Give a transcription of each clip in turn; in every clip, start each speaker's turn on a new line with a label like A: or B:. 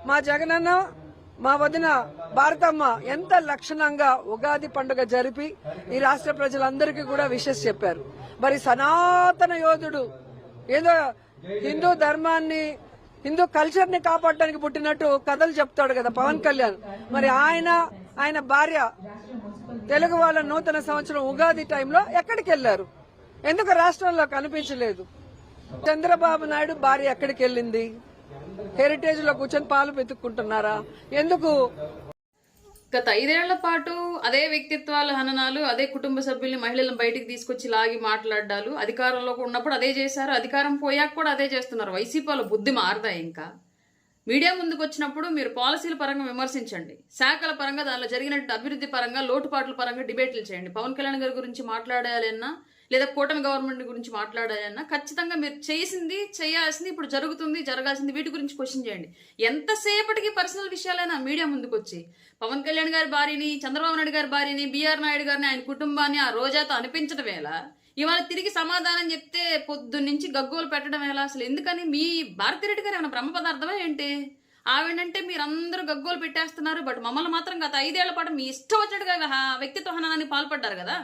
A: మా జగనన్న మా వదిన భారతమ్మ ఎంత లక్షణంగా ఉగాది పండుగ జరిపి ఈ రాష్ట్ర ప్రజలందరికీ కూడా విషెస్ చెప్పారు. మరి సనాతన యోధుడు ఏదో హిందూ ధర్మాన్ని హిందూ కల్చర్ ని కాపాడడానికి పుట్టినట్టు కథలు చెప్తాడు కదా పవన్ కళ్యాణ్. మరి ఆయన భార్య తెలుగు వాళ్ళ నూతన సంవత్సరం ఉగాది టైంలో ఎక్కడికి వెళ్లారు? ఎందుకు రాష్ట్రంలో కనిపించలేదు? చంద్రబాబు నాయుడు భార్య ఎక్కడికి వెళ్ళింది? హెరిటేజ్ లో కూర్చొని పాలు వెతుక్కుంటున్నారా? ఎందుకు?
B: గత 5 ఏళ్ల పాటు అదే వ్యక్తిత్వాల హననాలు, అదే కుటుంబ సభ్యుల్ని మహిళలను బయటికి తీసుకొచ్చి లాగి మాట్లాడాలు, అధికారంలో ఉన్నప్పుడు అదే చేశారు, అధికారం పోయాక కూడా అదే చేస్తున్నారు. వైసీపీ వాళ్ళ బుద్ధి మారదా? ఇంకా మీడియా ముందుకు వచ్చినప్పుడు మీరు పాలసీల పరంగా విమర్శించండి, శాఖల పరంగా దానిలో జరిగినట్టు అభివృద్ధి పరంగా లోటుపాట్ల పరంగా డిబేట్లు చేయండి. పవన్ కళ్యాణ్ గారి గురించి మాట్లాడాలన్నా లేదా కూటమి గవర్నమెంట్ గురించి మాట్లాడాలన్నా ఖచ్చితంగా మీరు చేసింది చేయాల్సింది ఇప్పుడు జరుగుతుంది జరగాల్సింది వీటి గురించి క్వశ్చన్ చేయండి. ఎంతసేపటికి పర్సనల్ విషయాలైనా మీడియా ముందుకు వచ్చి పవన్ కళ్యాణ్ గారి భార్యని, చంద్రబాబు నాయుడు గారి భార్యని, బీఆర్ నాయుడు గారిని, ఆయన కుటుంబాన్ని ఆ రోజాతో అనిపించడం ఎలా? ఇవాళ తిరిగి సమాధానం చెప్తే పొద్దున్నుంచి గగ్గోలు పెట్టడం ఎలా? అసలు ఎందుకని? మీ భారతిరెడ్డి గారు ఏమైనా బ్రహ్మ పదార్థమే ఏంటి? ఆవిడంటే మీరందరూ గగ్గోలు పెట్టేస్తున్నారు. బట్ మమ్మల్ని మాత్రం గత 5 ఏళ్ల పాటు మీ ఇష్టం వచ్చినట్టుగా వ్యక్తిత్వ హననానికి పాల్పడ్డారు కదా.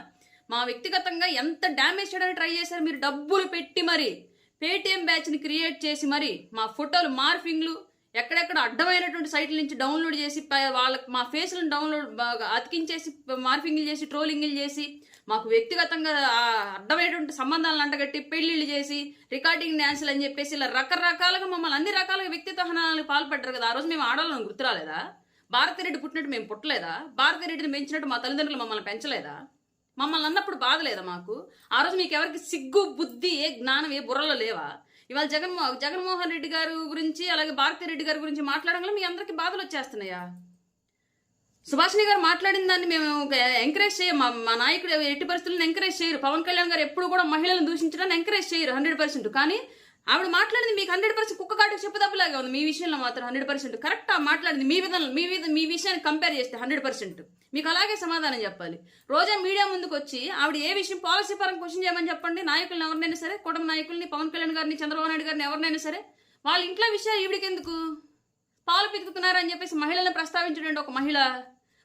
B: మా వ్యక్తిగతంగా ఎంత డ్యామేజ్ చేయడానికి ట్రై చేశారు మీరు. డబ్బులు పెట్టి మరి పేటిఎం బ్యాచ్ని క్రియేట్ చేసి మరి మా ఫోటోలు మార్ఫింగ్లు ఎక్కడెక్కడ అడ్డమైనటువంటి సైట్ల నుంచి డౌన్లోడ్ చేసి వాళ్ళకి మా ఫేస్లను డౌన్లోడ్ అతికించేసి మార్ఫింగ్లు చేసి ట్రోలింగ్లు చేసి మాకు వ్యక్తిగతంగా అడ్డమైనటువంటి సంబంధాలను అంటగట్టి పెళ్లిళ్ళు చేసి రికార్డింగ్ డ్యాన్సులు అని చెప్పేసి ఇలా రకరకాలుగా మమ్మల్ని అన్ని రకాలుగా వ్యక్తిత్వ హననాలకు పాల్పడ్డారు కదా. ఆ రోజు మేము ఆడాలని గుర్తురాలేదా? భారతిరెడ్డి పుట్టినట్టు మేము పుట్టలేదా? భారతిరెడ్డిని పెంచినట్టు మా తల్లిదండ్రులు మమ్మల్ని పెంచలేదా? మమ్మల్ని అన్నప్పుడు బాధ లేదా మాకు? ఆ రోజు మీకు ఎవరికి సిగ్గు, బుద్ధి, ఏ జ్ఞానం, ఏ బుర్రలో లేవా? ఇవాళ జగన్మోహన్ రెడ్డి గారి గురించి అలాగే భారతిరెడ్డి గారి గురించి మాట్లాడడంలో మీ అందరికి బాధలు వచ్చేస్తున్నాయా? సుభాషిణి గారు మాట్లాడిన దాన్ని మేము ఎంకరేజ్ చేయం. మా నాయకుడు ఎట్టి పరిస్థితులను ఎంకరేజ్ చేయరు. పవన్ కళ్యాణ్ గారు ఎప్పుడు కూడా మహిళలను దూషించడానికి ఎంకరేజ్ చేయరు 100%. కానీ ఆవిడ మాట్లాడింది మీకు 100% కుక్క కాటుకు చెప్పుదప్పులాగా ఉంది. మీ విషయంలో మాత్రం 100% కరెక్ట్. మాట్లాడింది మీ విధానం మీ విషయాన్ని కంపేర్ చేస్తే 100% మీకు అలాగే సమాధానం చెప్పాలి. రోజా మీడియా ముందుకు వచ్చి ఆవిడ ఏ విషయం పాలసీ పరంగా క్వశ్చన్ చేయమని చెప్పండి. నాయకులను ఎవరినైనా సరే, కుటుంబ నాయకుల్ని, పవన్ కళ్యాణ్ గారిని, చంద్రబాబు నాయుడు గారిని ఎవరినైనా సరే, వాళ్ళ ఇంట్లో విషయాలు ఈవిడికి ఎందుకు? పాలు పితుకుతున్నారని చెప్పేసి మహిళలను ప్రస్తావించడం ఒక మహిళ,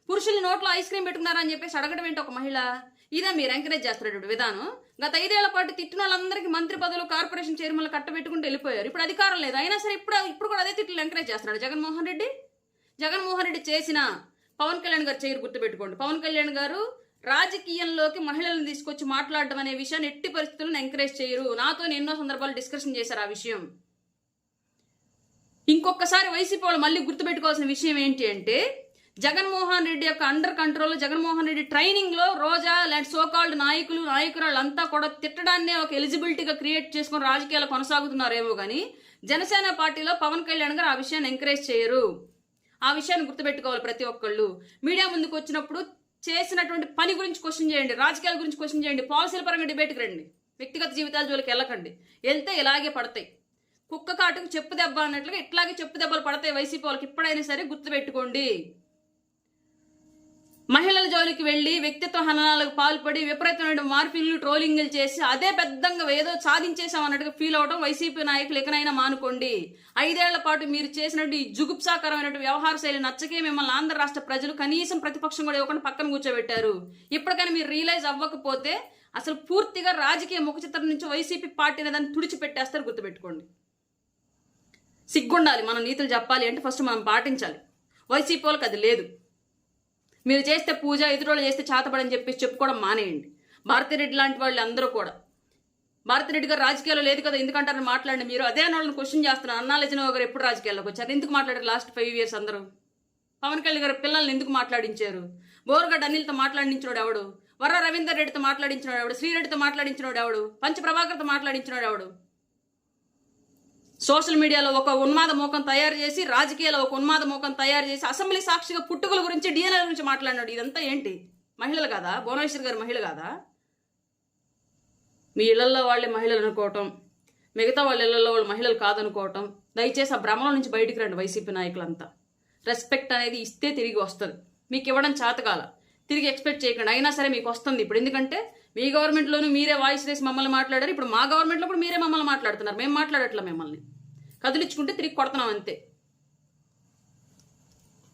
B: పురుషుల్ని నోట్లో ఐస్ క్రీమ్ పెట్టుకున్నారని చెప్పేసి అడగడం ఏంటి ఒక మహిళ? ఇదా మీరు ఎంకరేజ్ చేస్తున్నటువంటి విధానం? గత 5 ఏళ్ల పాటు తిట్టిన వాళ్ళందరికీ మంత్రి పదవులు, కార్పొరేషన్ చైర్మన్లు కట్టబెట్టుకుంటూ వెళ్ళిపోయారు. ఇప్పుడు అధికారం లేదు, అయినా సరే ఇప్పుడు కూడా అదే తిట్లు ఎంకరేజ్ చేస్తున్నాడు జగన్మోహన్ రెడ్డి చేసిన పవన్ కళ్యాణ్ గారు చేయరు. గుర్తుపెట్టుకోండి, పవన్ కళ్యాణ్ గారు రాజకీయంలోకి మహిళలను తీసుకొచ్చి మాట్లాడడం అనే విషయాన్ని ఎట్టి పరిస్థితులను ఎంకరేజ్ చేయరు. నాతో ఎన్నో సందర్భాలు డిస్కషన్ చేశారు ఆ విషయం. ఇంకొకసారి వైసీపీ వాళ్ళు మళ్ళీ గుర్తుపెట్టుకోవాల్సిన విషయం ఏంటి అంటే, జగన్మోహన్ రెడ్డి యొక్క under control, Jaganmohan Reddy training లో రోజా లాంటి సోకాల్డ్ నాయకురాళ్ళంతా కూడా తిట్టడాన్నే ఒక ఎలిజిబిలిటీగా క్రియేట్ చేసుకుని రాజకీయాలు కొనసాగుతున్నారేమో కానీ జనసేన పార్టీలో పవన్ కళ్యాణ్ గారు ఆ విషయాన్ని ఎంకరేజ్ చేయరు. ఆ విషయాన్ని గుర్తుపెట్టుకోవాలి ప్రతి ఒక్కళ్ళు. మీడియా ముందుకు వచ్చినప్పుడు చేసినటువంటి పని గురించి క్వశ్చన్ చేయండి, రాజకీయాల గురించి క్వశ్చన్ చేయండి, పాలసీల పరంగా డిబేట్కి రండి. వ్యక్తిగత జీవితాల జోలికి వెళ్ళకండి. వెళ్తే ఇలాగే పడతాయి. కుక్క కాటుకు చెప్పు దెబ్బ అన్నట్లుగా ఇట్లాగే చెప్పు దెబ్బలు పడతాయి వైసీపీ వాళ్ళకి. ఎప్పుడైనా సరే గుర్తుపెట్టుకోండి. మహిళల జోలికి వెళ్లి వ్యక్తిత్వ హననాలకు పాల్పడి విపరీతమైన మార్ఫింగ్లు, ట్రోలింగ్లు చేసి అదే పెద్దంగా ఏదో సాధించేసాం అన్నట్టుగా ఫీల్ అవడం వైసీపీ నాయకులు ఎక్కడైనా మానుకోండి. 5 ఏళ్ల పాటు మీరు చేసినట్టు ఈ జుగుప్సాకరమైన వ్యవహార శైలి నచ్చకే మిమ్మల్ని ఆంధ్ర రాష్ట్ర ప్రజలు కనీసం ప్రతిపక్షం కూడా ఇవ్వకుండా పక్కన కూర్చోబెట్టారు. ఇప్పటికైనా మీరు రియలైజ్ అవ్వకపోతే అసలు పూర్తిగా రాజకీయ ముఖ చిత్రం నుంచి వైసీపీ పార్టీ దాన్ని తుడిచిపెట్టేస్తారు. గుర్తుపెట్టుకోండి. సిగ్గుండాలి. మనం నీతులు చెప్పాలి అంటే ఫస్ట్ మనం పాటించాలి. వైసీపీ వాళ్ళకి అది లేదు. మీరు చేస్తే పూజ, ఎదురోళ్ళు చేస్తే చేతపడని చెప్పేసి చెప్పుకోవడం మానేయండి. భారతిరెడ్డి లాంటి వాళ్ళు అందరూ కూడా, భారతిరెడ్డి గారు రాజకీయాల్లో లేదు కదా ఎందుకంటారని మాట్లాడండి. మీరు అదే వాళ్ళని క్వశ్చన్ చేస్తున్నారు. అన్నా లెజనో గారు ఎప్పుడు రాజకీయాల్లోకి వచ్చారు? ఎందుకు మాట్లాడారు లాస్ట్ 5 years? అందరూ పవన్ కళ్యాణ్ గారు పిల్లల్ని ఎందుకు మాట్లాడించారు? బోరుగడ్డ అనిల్తో మాట్లాడించినోడు ఎవడు? వర్ర రవీందర్ రెడ్డితో మాట్లాడించినోడు ఎవడు? శ్రీరెడ్డితో మాట్లాడించినోడు ఎవడు? పంచ ప్రభాకర్తో మాట్లాడించినోడు ఎవడు? సోషల్ మీడియాలో ఒక ఉన్మాద మోకం తయారు చేసి, రాజకీయాల్లో ఒక ఉన్మాద మోకం తయారు చేసి, అసెంబ్లీ సాక్షిగా పుట్టుకల గురించి, డిఎన్ఏ గురించి మాట్లాడినాడు. ఇదంతా ఏంటి? మహిళలు కాదా? భువనేశ్వర్ గారు మహిళ కాదా? మీ ఇళ్లలో వాళ్ళే మహిళలు అనుకోవటం, మిగతా వాళ్ళ ఇళ్లలో వాళ్ళు మహిళలు కాదనుకోవటం. దయచేసి ఆ భ్రమల నుంచి బయటికి రండి వైసీపీ నాయకులంతా. రెస్పెక్ట్ అనేది ఇస్తే తిరిగి వస్తుంది. మీకు ఇవ్వడం చేతకాల, తిరిగి ఎక్స్పెక్ట్ చేయకండి. అయినా సరే మీకు వస్తుంది ఇప్పుడు. ఎందుకంటే మీ గవర్నమెంట్లోనూ మీరే వాయిస్ రేసి మమ్మల్ని మాట్లాడారు. ఇప్పుడు మా గవర్నమెంట్లో కూడా మీరే మమ్మల్ని మాట్లాడుతున్నారు. మేము మాట్లాడట్లా. మిమ్మల్ని కదిలించుకుంటే తిరిగి కొడుతున్నాం అంతే.